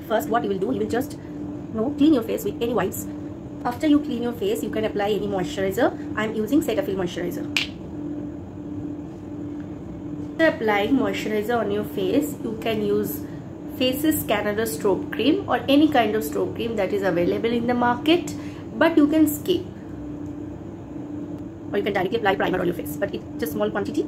First, what you will do, you will just clean your face with any wipes. After you clean your face, you can apply any moisturizer. I am using Cetaphil moisturizer. After applying moisturizer on your face, you can use Faces Canada stroke cream or any kind of stroke cream that is available in the market, but you can skip, or you can directly apply primer on your face, but it's just small quantity.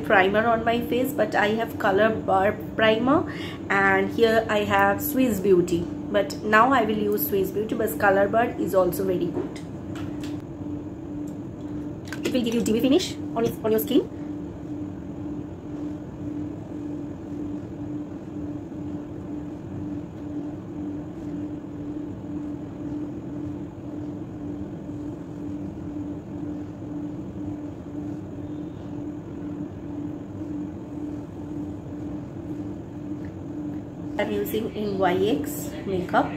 Primer on my face, but I have Color Bar primer, and here I have Swiss Beauty, but now I will use Swiss Beauty, but Color Bar is also very good. It will give you dewy finish on your skin. I'm using NYX makeup.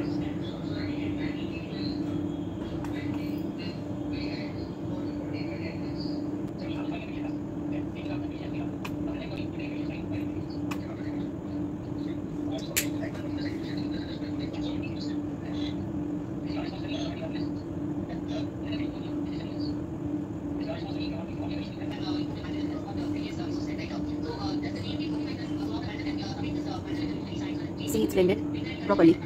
See, it's blended properly.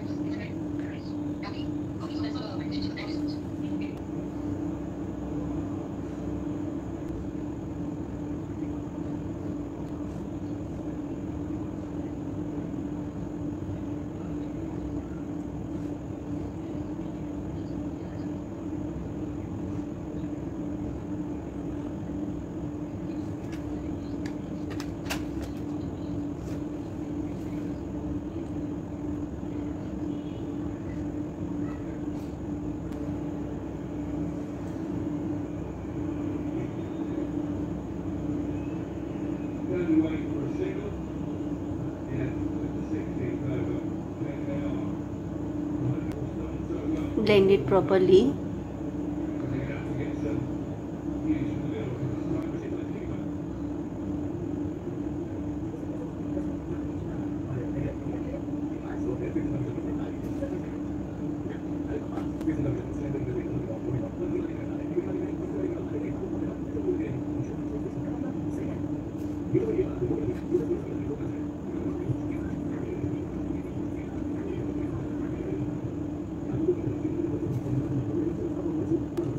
Blend it properly.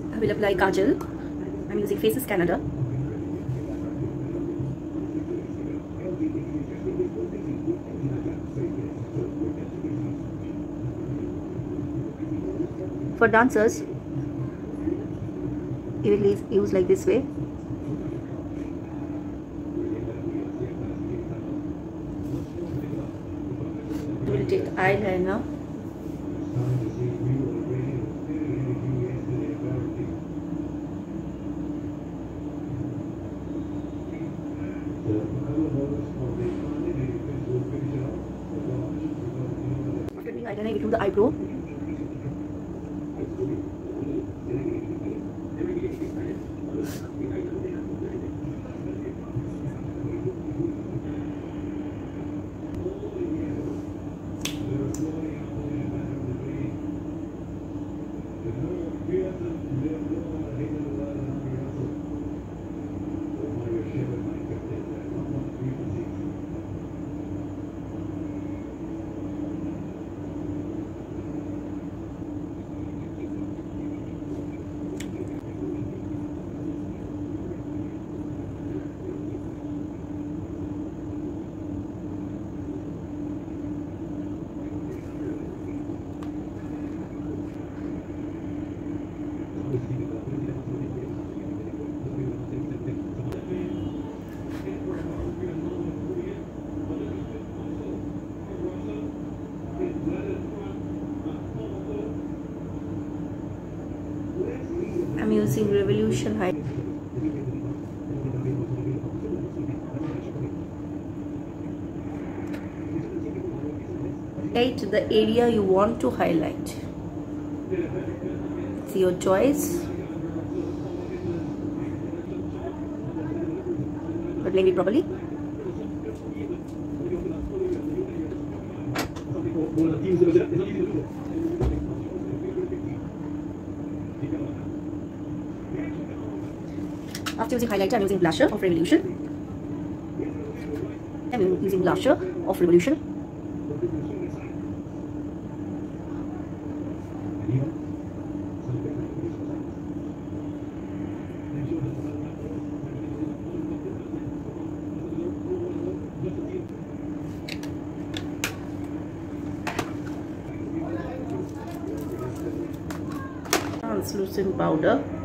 I will apply kajal. I'm using Faces Canada. For dancers, you will use like this way. We will take eyeliner. After doing eyeliner, we do the eyebrow. I'm using Revolution High. Highlight the area you want to highlight. It's your choice. But blend it properly. After using highlighter, I'm using blusher of Revolution. I'm using blusher of Revolution. Translucent powder.